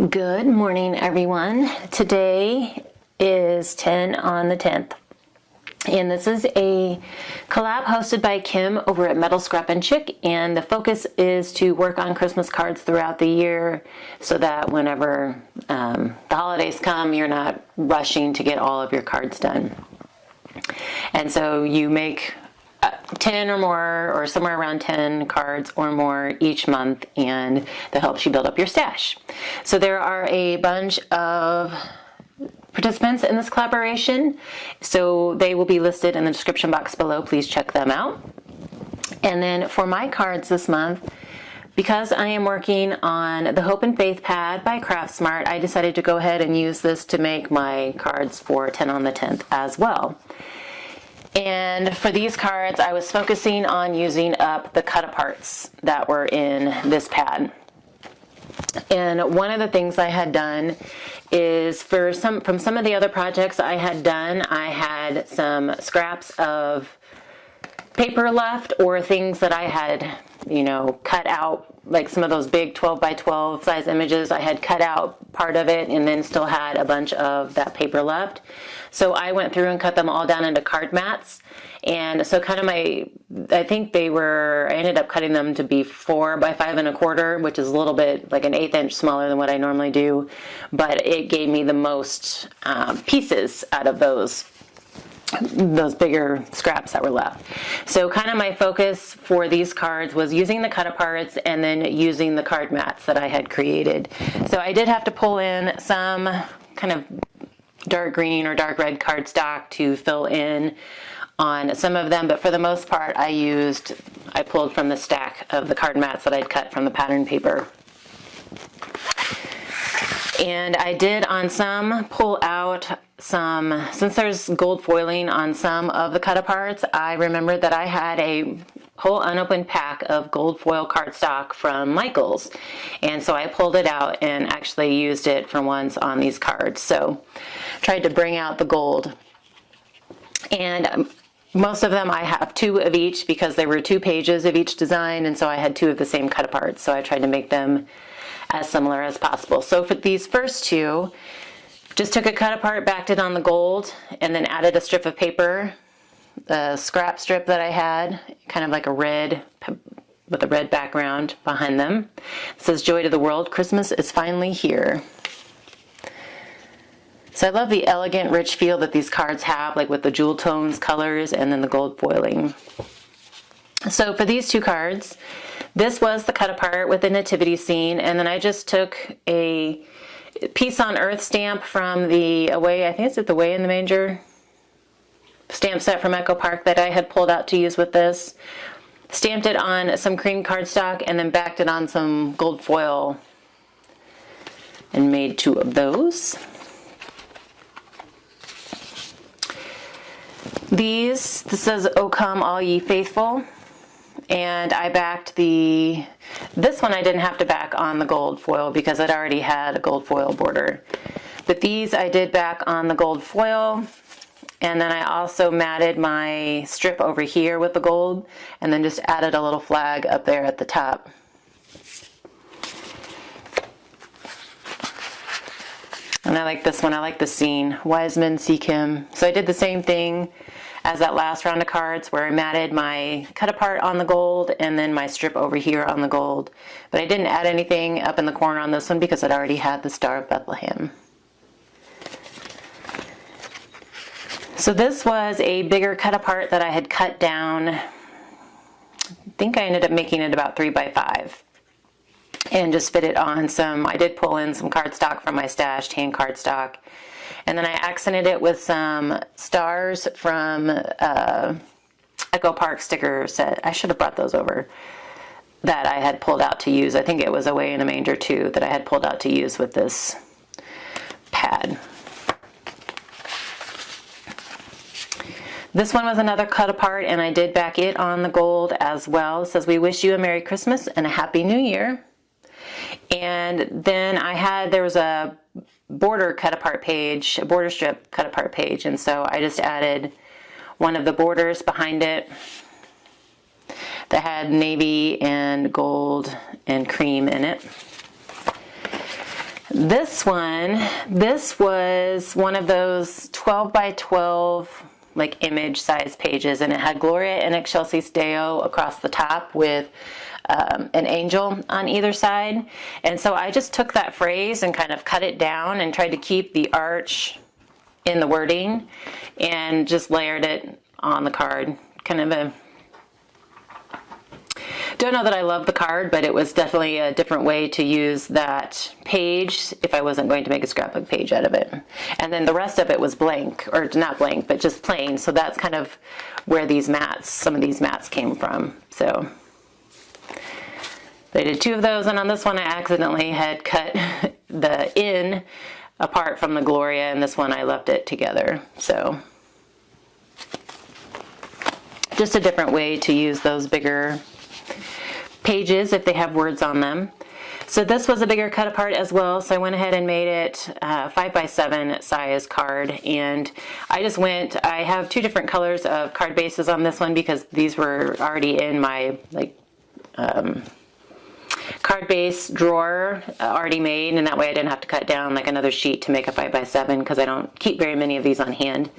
Good morning, everyone. Today is 10 on the 10th, and this is a collab hosted by Kim over at MetalScrappinChick, and the focus is to work on Christmas cards throughout the year so that whenever the holidays come, you're not rushing to get all of your cards done. And so you make 10 or more, or somewhere around 10 cards or more each month, and that helps you build up your stash. So there are a bunch of participants in this collaboration, so they will be listed in the description box below. Please check them out. And then for my cards this month, because I am working on the Hope and Faith pad by Craftsmart, I decided to go ahead and use this to make my cards for 10 on the 10th as well. And for these cards, I was focusing on using up the cut-aparts that were in this pad. And one of the things I had done is from some of the other projects I had done, I had some scraps of paper left, or things that I had, cut out, like some of those big 12 by 12 size images. I had cut out part of it and then still had a bunch of that paper left. So I went through and cut them all down into card mats. And so kind of I ended up cutting them to be 4 by 5 1/4, which is a little bit like an 1/8 inch smaller than what I normally do. But it gave me the most pieces out of those bigger scraps that were left. So kind of my focus for these cards was using the cut aparts and then using the card mats that I had created. So I did have to pull in some kind of dark green or dark red cardstock to fill in on some of them, but for the most part I pulled from the stack of the card mats that I'd cut from the pattern paper. And I did on some pull out some, since there's gold foiling on some of the cut aparts, I remembered that I had a whole unopened pack of gold foil cardstock from Michaels. And so I pulled it out and actually used it for once on these cards. So tried to bring out the gold. And most of them I have 2 of each because there were 2 pages of each design, and so I had 2 of the same cut aparts. So I tried to make them as similar as possible. So for these first 2, just took a cut apart, backed it on the gold, and then added a strip of paper, the scrap strip that I had, kind of like a red, with a red background behind them. It says, "Joy to the world, Christmas is finally here." So I love the elegant, rich feel that these cards have, like with the jewel tones, colors, and then the gold foiling. So for these 2 cards, this was the cut apart with the nativity scene, and then I just took a Peace on Earth stamp from the Away, I think it's at the Way in the Manger stamp set from Echo Park that I had pulled out to use with this. Stamped it on some cream cardstock and then backed it on some gold foil and made 2 of those. This says, "O come all ye faithful." And I backed this one I didn't have to back on the gold foil because it already had a gold foil border. But these I did back on the gold foil, and then I also matted my strip over here with the gold, and then just added a little flag up there at the top. And I like this one, I like the scene, "Wise men seek him." So I did the same thing as that last round of cards where I matted my cut apart on the gold and then my strip over here on the gold. But I didn't add anything up in the corner on this one because it already had the Star of Bethlehem. So this was a bigger cut apart that I had cut down. I think I ended up making it about 3 by 5. And just fit it on some, I did pull in some cardstock from my stashed hand cardstock. And then I accented it with some stars from Echo Park sticker set. I should have brought those over that I had pulled out to use. I think it was Away in a Manger too that I had pulled out to use with this pad. This one was another cut apart, and I did back it on the gold as well. It says, "We wish you a Merry Christmas and a Happy New Year." And then there was a border cut apart page, a border strip cut apart page, and so I just added one of the borders behind it that had navy and gold and cream in it. This was one of those 12 by 12 like image size pages, and it had Gloria in Excelsis Deo across the top with an angel on either side. And so I just took that phrase and kind of cut it down and tried to keep the arch in the wording and just layered it on the card. Kind of a, don't know that I love the card, but it was definitely a different way to use that page if I wasn't going to make a scrapbook page out of it. And then the rest of it was blank, or not blank, but just plain. So that's kind of where these mats, some of these mats came from. So I did 2 of those, and on this one I accidentally had cut the in apart from the Gloria, and this one I left it together. So just a different way to use those bigger pages if they have words on them. So this was a bigger cut apart as well, so I went ahead and made it 5 by 7 size card, and I have 2 different colors of card bases on this one because these were already in my card base drawer already made, and that way I didn't have to cut down like another sheet to make a 5 by 7 because I don't keep very many of these on hand.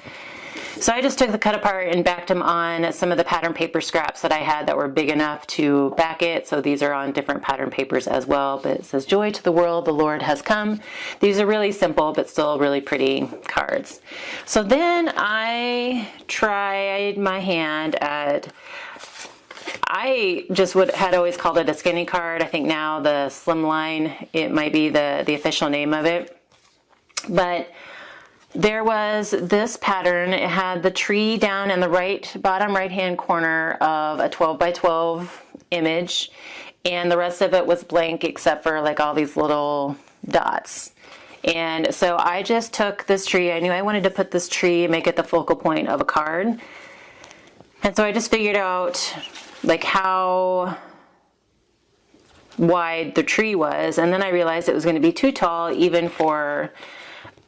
So I just took the cut apart and backed them on some of the pattern paper scraps that I had that were big enough to back it. So these are on different pattern papers as well, but it says, "Joy to the world, the Lord has come." These are really simple but still really pretty cards. So then I tried my hand at, I just had always called it a skinny card. I think now the Slimline, it might be the official name of it. But there was this pattern. It had the tree down in the bottom right hand corner of a 12 by 12 image, and the rest of it was blank except for like all these little dots. And so I just took this tree. I knew I wanted to put this tree and make it the focal point of a card. And so I just figured out like how wide the tree was, and then I realized it was going to be too tall even for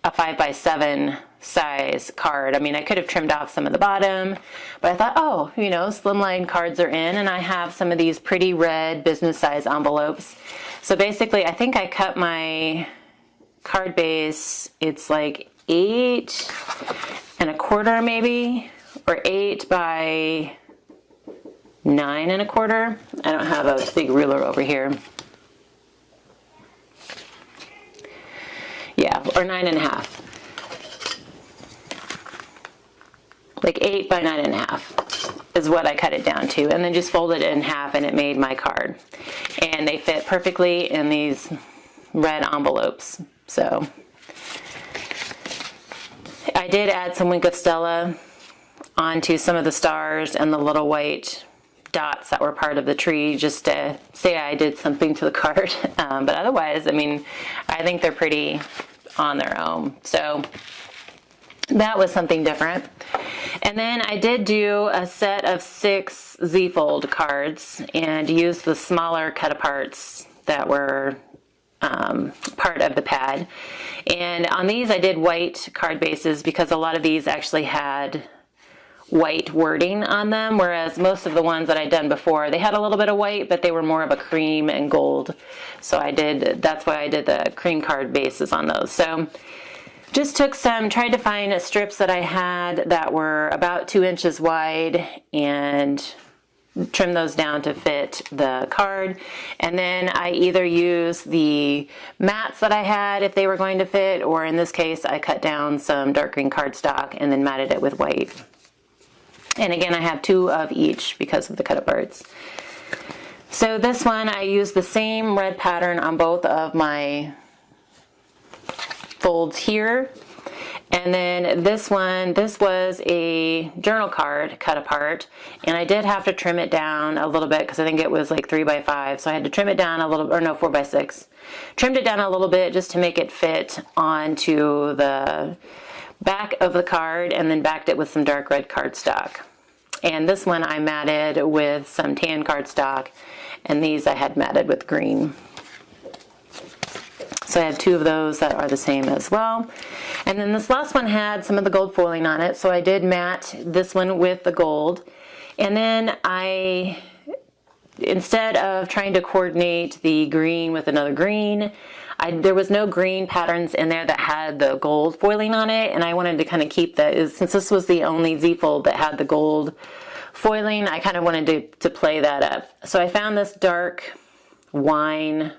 a 5 by 7 size card. I mean, I could have trimmed off some of the bottom, but I thought, oh, you know, Slimline cards are in, and I have some of these pretty red business size envelopes. So basically, I think I cut my card base, it's like 8 1/4 maybe, or 8 by 9 1/4. I don't have a big ruler over here. Yeah, or 9 1/2. Like 8 by 9 1/2 is what I cut it down to, and then just folded it in half, and it made my card. And they fit perfectly in these red envelopes. So I did add some Wink of Stella onto some of the stars and the little white dots that were part of the tree, just to say I did something to the card. But otherwise, I mean, I think they're pretty on their own. So that was something different. And then I did do a set of 6 ZFold cards and used the smaller cut aparts that were part of the pad. And on these I did white card bases because a lot of these actually had white wording on them, whereas most of the ones that I'd done before, they had a little bit of white, but they were more of a cream and gold. So that's why I did the cream card bases on those. So just tried to find strips that I had that were about 2 inches wide and trim those down to fit the card. And then I either use the mats that I had if they were going to fit, or in this case I cut down some dark green cardstock and then matted it with white. And again, I have 2 of each because of the cut aparts. So this one, I used the same red pattern on both of my folds here. And then this one, this was a journal card cut apart, and I did have to trim it down a little bit because I think it was like 3 by 5, so I had to trim it down a little, or no, 4 by 6. Trimmed it down a little bit just to make it fit onto the back of the card, and then backed it with some dark red cardstock. And this one I matted with some tan cardstock, and these I had matted with green. So I have 2 of those that are the same as well. And then this last one had some of the gold foiling on it, so I did matte this one with the gold. And then instead of trying to coordinate the green with another green, there was no green patterns in there that had the gold foiling on it, and I wanted to kind of keep that, since this was the only ZFold that had the gold foiling, I kind of wanted to play that up. So I found this dark wine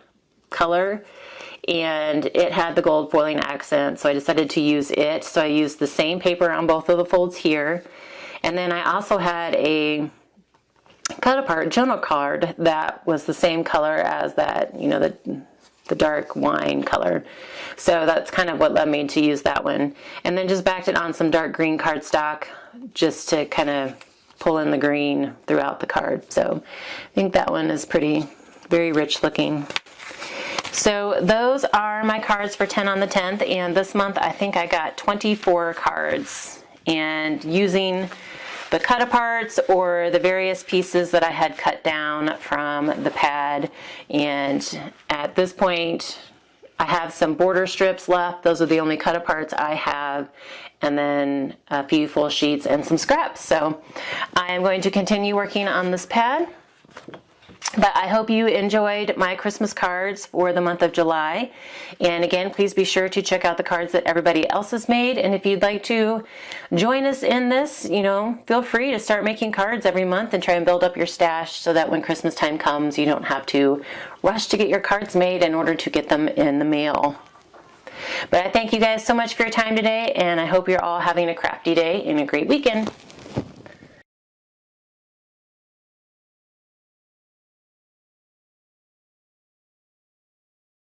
color, and it had the gold foiling accent, so I decided to use it. So I used the same paper on both of the folds here, and then I also had a cut apart journal card that was the same color as that, you know, the dark wine color. So that's kind of what led me to use that one. And then just backed it on some dark green cardstock just to kind of pull in the green throughout the card. So I think that one is very rich looking. So those are my cards for 10 on the 10th, and this month I think I got 24 cards, and using the cut aparts or the various pieces that I had cut down from the pad. And at this point I have some border strips left. Those are the only cut aparts I have, and then a few full sheets and some scraps. So I am going to continue working on this pad. But I hope you enjoyed my Christmas cards for the month of July. And again, please be sure to check out the cards that everybody else has made. And if you'd like to join us in this, you know, feel free to start making cards every month and try and build up your stash so that when Christmas time comes, you don't have to rush to get your cards made in order to get them in the mail. But I thank you guys so much for your time today, and I hope you're all having a crafty day and a great weekend.